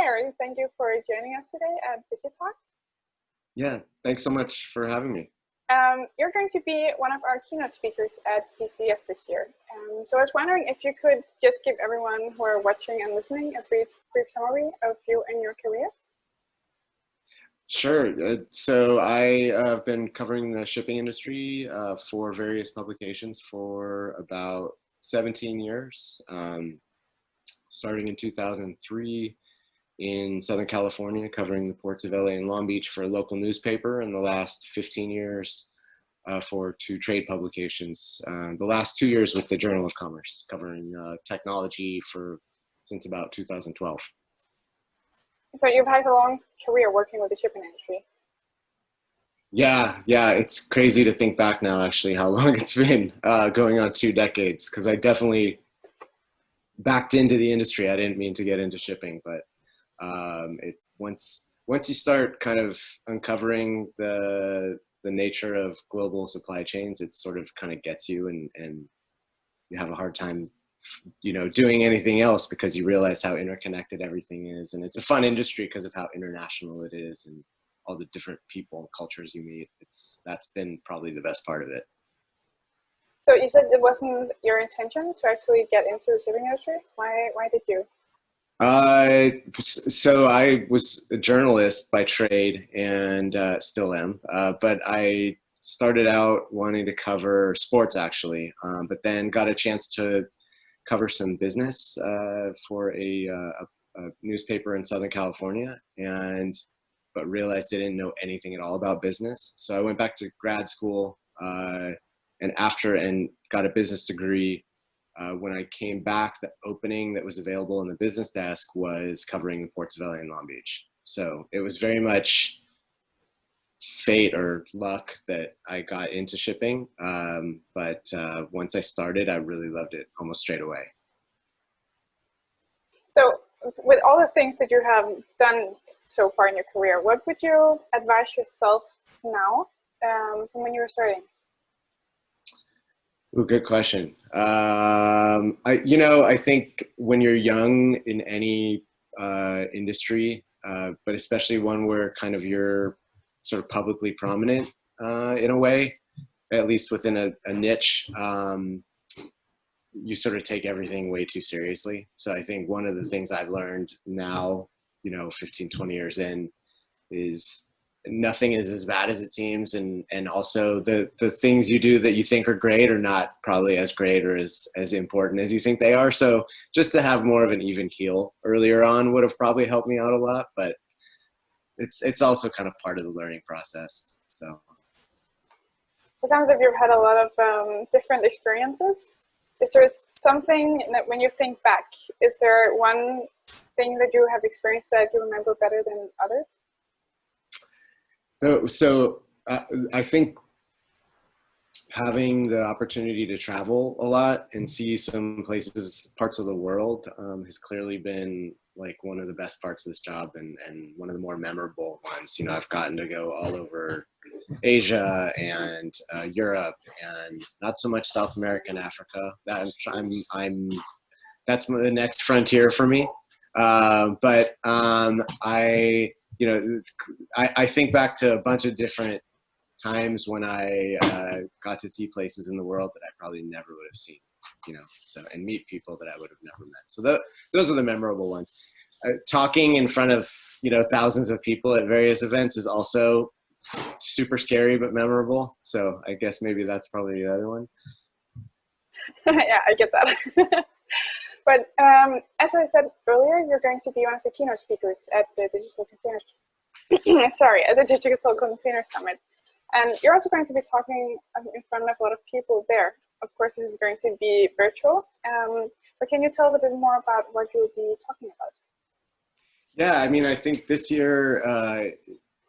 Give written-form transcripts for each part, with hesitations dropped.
Harry. Thank you for joining us today at Digitalk. Yeah, thanks so much for having me. You're going to be one of our keynote speakers at DCS this year. So I was wondering if you could just give everyone who are watching and listening a brief summary of you and your career. Sure. So I have been covering the shipping industry for various publications for about 17 years, starting in 2003 in Southern California, covering the ports of LA and Long Beach for a local newspaper, and the last 15 years for 2 trade publications. The last 2 years with the Journal of Commerce, covering technology since about 2012. So you've had a long career working with the shipping industry. Yeah, it's crazy to think back now, actually, how long it's been, going on 2 decades, because I definitely backed into the industry. I didn't mean to get into shipping, but once you start kind of uncovering the nature of global supply chains, it sort of kind of gets you, and you have a hard time doing anything else, because you realize how interconnected everything is. And it's a fun industry because of how international it is and all the different people and cultures you meet. That's been probably the best part of it. So you said it wasn't your intention to actually get into the shipping industry. Why did you? So I was a journalist by trade, and still am, but I started out wanting to cover sports, actually, but then got a chance to cover some business for a newspaper in Southern California, but realized I didn't know anything at all about business. So I went back to grad school and got a business degree. When I came back, the opening that was available in the business desk was covering the ports of LA and Long Beach. So it was very much fate or luck that I got into shipping. But once I started, I really loved it almost straight away. So with all the things that you have done so far in your career, what would you advise yourself now from when you were starting? Ooh, good question. I think when you're young in any industry, but especially one where kind of you're sort of publicly prominent in a way, at least within a niche, you sort of take everything way too seriously. So I think one of the things I've learned now, 15, 20 years in, is nothing is as bad as it seems. And also the things you do that you think are great are not probably as great or as important as you think they are. So just to have more of an even keel earlier on would have probably helped me out a lot, but it's also kind of part of the learning process. So it sounds like you've had a lot of different experiences. Is there something that when you think back, is there one thing that you have experienced that you remember better than others? So I think having the opportunity to travel a lot and see some parts of the world has clearly been like one of the best parts of this job, and one of the more memorable ones. I've gotten to go all over Asia and Europe, and not so much South America and Africa. That's the next frontier for me. But I think back to a bunch of different times when I got to see places in the world that I probably never would have seen, and meet people that I would have never met. So those are the memorable ones. Talking in front of, thousands of people at various events is also super scary but memorable. So I guess maybe that's probably the other one. Yeah, I get that. But as I said earlier, you're going to be one of the keynote speakers at the Digital Container at the Digital Container Summit. And you're also going to be talking in front of a lot of people there. Of course, this is going to be virtual. But can you tell us a bit more about what you'll be talking about? Yeah, I think this year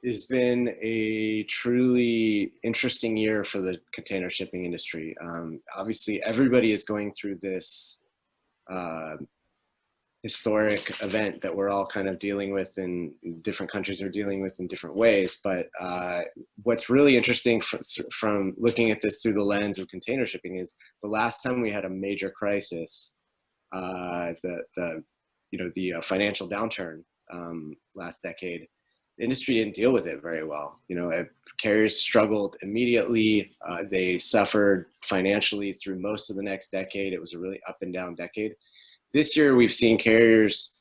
has been a truly interesting year for the container shipping industry. Obviously, everybody is going through this historic event that we're all kind of dealing with, and different countries are dealing with in different ways. But what's really interesting from looking at this through the lens of container shipping is the last time we had a major crisis, the financial downturn last decade, the industry didn't deal with it very well. You know, carriers struggled immediately. They suffered financially through most of the next decade. It was a really up and down decade. This year, we've seen carriers,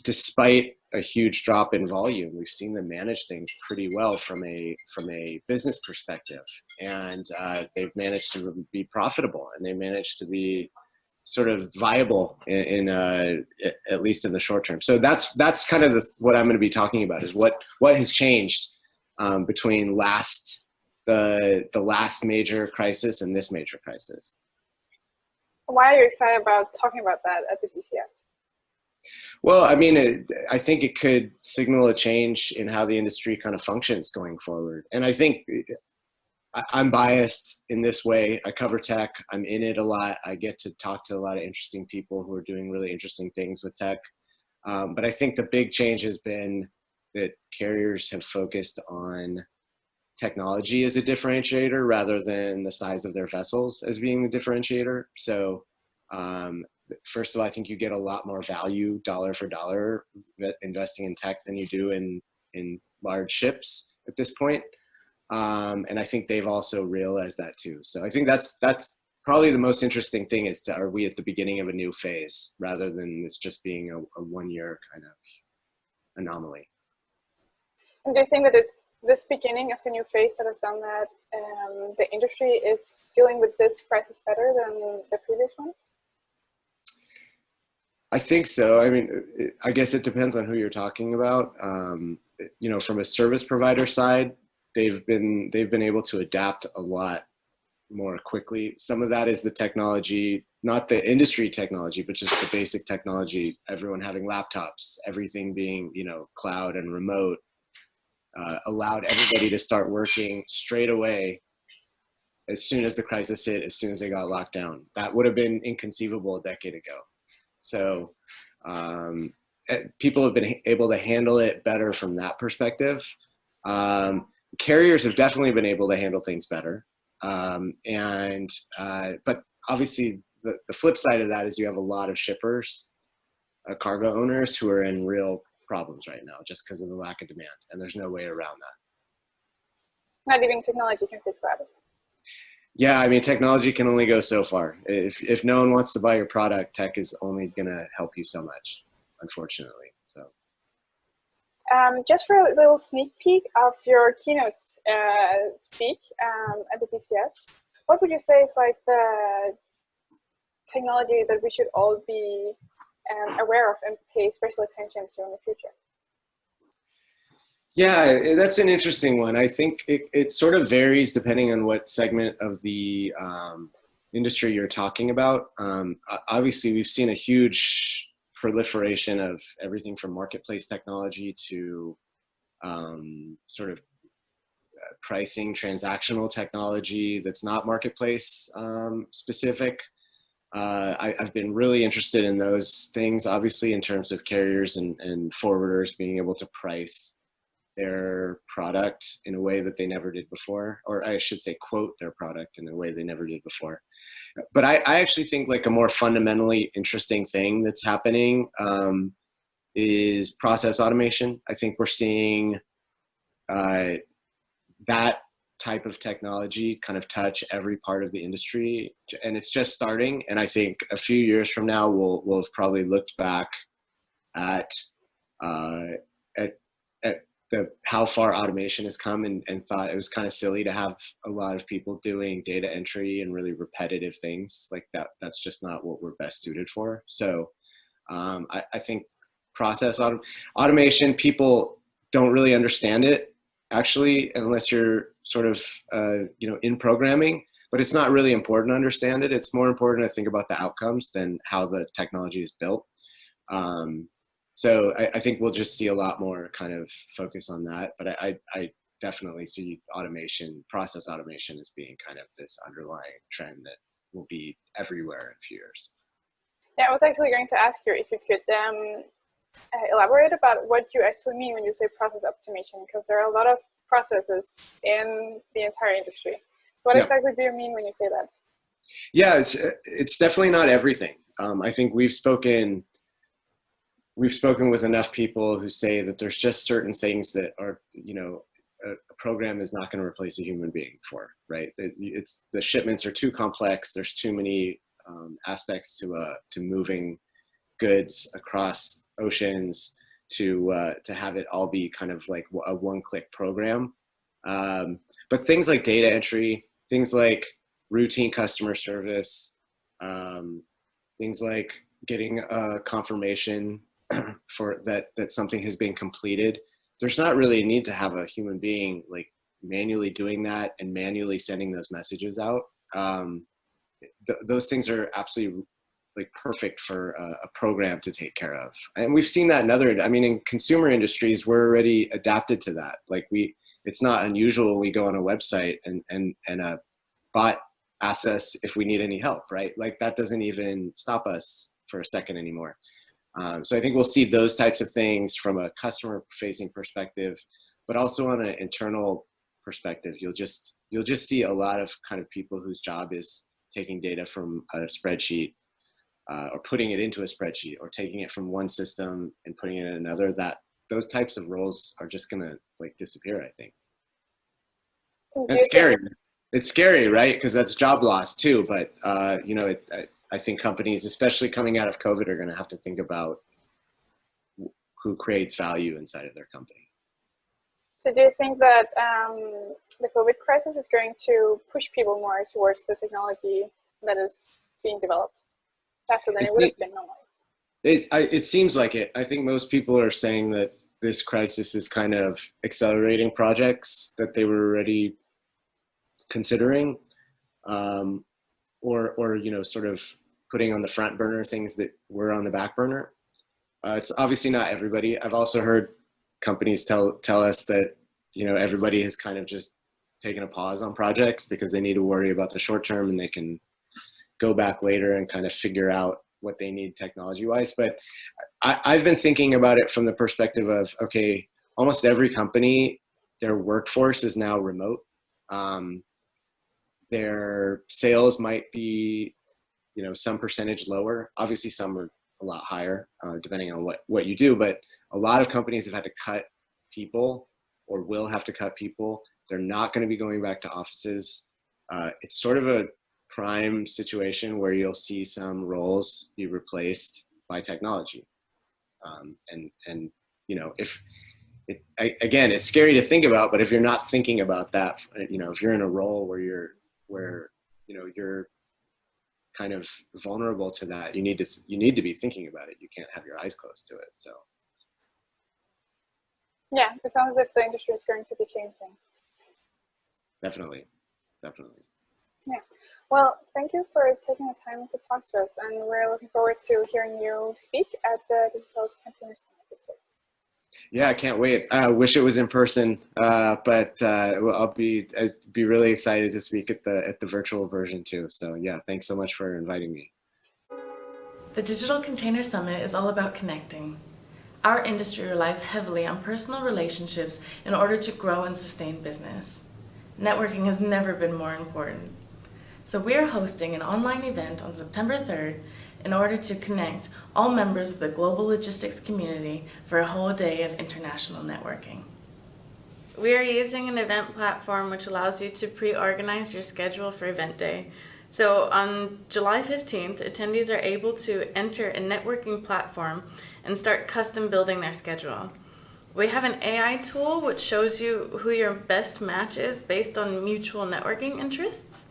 despite a huge drop in volume, we've seen them manage things pretty well from a business perspective, and they've managed to be profitable, and they managed to be sort of viable in at least in the short term. So that's kind of what I'm going to be talking about, is what has changed between the last major crisis and this major crisis. Why are you excited about talking about that at the DCS? Well, I mean, I think it could signal a change in how the industry kind of functions going forward. And I think I'm biased in this way. I cover tech. I'm in it a lot. I get to talk to a lot of interesting people who are doing really interesting things with tech. But I think the big change has been that carriers have focused on technology as a differentiator rather than the size of their vessels as being the differentiator. So first of all, I think you get a lot more value dollar for dollar investing in tech than you do in large ships at this point. And I think they've also realized that too. So I think that's probably the most interesting thing, is are we at the beginning of a new phase rather than this just being a 1 year kind of anomaly. And do you think that it's this beginning of the new phase that has done that the industry is dealing with this crisis better than the previous one? I think so. I mean, I guess it depends on who you're talking about. You know, from a service provider side, they've been able to adapt a lot more quickly. Some of that is the technology, not the industry technology, but just the basic technology. Everyone having laptops, everything being, you know, cloud and remote, allowed everybody to start working straight away as soon as the crisis hit, as soon as they got locked down. That would have been inconceivable a decade ago. So people have been able to handle it better from that perspective. Carriers have definitely been able to handle things better. But obviously the flip side of that is you have a lot of shippers, cargo owners, who are in real problems right now just because of the lack of demand, and there's no way around that. Not even technology can fix that. Yeah, I mean, technology can only go so far. If no one wants to buy your product, tech is only going to help you so much, unfortunately. So, just for a little sneak peek of your keynotes speak at the DCS, what would you say is like the technology that we should all be aware of and pay special attention to in the future? Yeah, that's an interesting one. I think it sort of varies depending on what segment of the industry you're talking about. Obviously, we've seen a huge proliferation of everything from marketplace technology to sort of pricing transactional technology that's not marketplace specific. I've been really interested in those things, obviously, in terms of carriers and forwarders being able to price their product in a way that they never did before, or I should say quote their product in a way they never did before. But I actually think like a more fundamentally interesting thing that's happening is process automation. I think we're seeing that type of technology kind of touch every part of the industry, and it's just starting. And I think a few years from now, we'll have probably looked back at how far automation has come and thought it was kind of silly to have a lot of people doing data entry and really repetitive things like that. That's just not what we're best suited for. So I think process automation, people don't really understand it actually, unless you're sort of in programming, but it's not really important to understand it. It's more important to think about the outcomes than how the technology is built. So I think we'll just see a lot more kind of focus on that. But I definitely see automation, process automation, as being kind of this underlying trend that will be everywhere in a few years. Yeah, I was actually going to ask you if you could elaborate about what you actually mean when you say process optimization, because there are a lot of processes in the entire industry. What exactly do you mean when you say that? Yeah, it's definitely not everything. I think we've spoken we've spoken with enough people who say that there's just certain things that are, a program is not going to replace a human being for, right? It's the shipments are too complex. There's too many aspects to moving goods across oceans to have it all be kind of like a one-click program. But things like data entry, things like routine customer service, things like getting a confirmation for that something has been completed. There's not really a need to have a human being like manually doing that and manually sending those messages out. Those things are absolutely like perfect for a program to take care of. And we've seen that in consumer industries, we're already adapted to that. Like it's not unusual we go on a website and a bot asks us if we need any help, right? Like that doesn't even stop us for a second anymore. So I think we'll see those types of things from a customer facing perspective, but also on an internal perspective. You'll just see a lot of kind of people whose job is taking data from a spreadsheet or putting it into a spreadsheet or taking it from one system and putting it in another. That those types of roles are just gonna like disappear, I think. It's scary. It's scary, right? Because that's job loss too. But I think companies, especially coming out of COVID, are going to have to think about who creates value inside of their company. So do you think that the COVID crisis is going to push people more towards the technology that is being developed faster than it would have been normally? It seems like it. I think most people are saying that this crisis is kind of accelerating projects that they were already considering, or sort of putting on the front burner things that were on the back burner. It's obviously not everybody. I've also heard companies tell us that everybody has kind of just taken a pause on projects because they need to worry about the short term and they can go back later and kind of figure out what they need technology wise. But I've been thinking about it from the perspective of, okay, almost every company, their workforce is now remote. Their sales might be, some percentage lower. Obviously some are a lot higher, depending on what you do, but a lot of companies have had to cut people or will have to cut people. They're not going to be going back to offices. It's sort of a prime situation where you'll see some roles be replaced by technology. Again, it's scary to think about, but if you're not thinking about that, if you're in a role where you're kind of vulnerable to that, you need to be thinking about it. You can't have your eyes closed to it. So yeah, it sounds as if the industry is going to be changing. Definitely. Yeah. Well, thank you for taking the time to talk to us, and we're looking forward to hearing you speak at the Digitalk Container Summit. Yeah, I can't wait. I wish it was in person, but I'd be really excited to speak at the virtual version too. So yeah, thanks so much for inviting me. The Digital Container Summit is all about connecting. Our industry relies heavily on personal relationships in order to grow and sustain business. Networking has never been more important. So we're hosting an online event on September 3rd in order to connect all members of the global logistics community for a whole day of international networking. We are using an event platform which allows you to pre-organize your schedule for event day. So on July 15th, attendees are able to enter a networking platform and start custom building their schedule. We have an AI tool which shows you who your best match is based on mutual networking interests.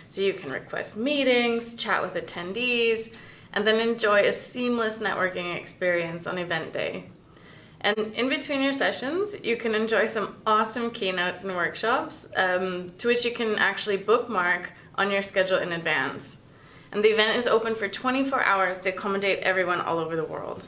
So you can request meetings, chat with attendees, and then enjoy a seamless networking experience on event day. And in between your sessions, you can enjoy some awesome keynotes and workshops to which you can actually bookmark on your schedule in advance. And the event is open for 24 hours to accommodate everyone all over the world.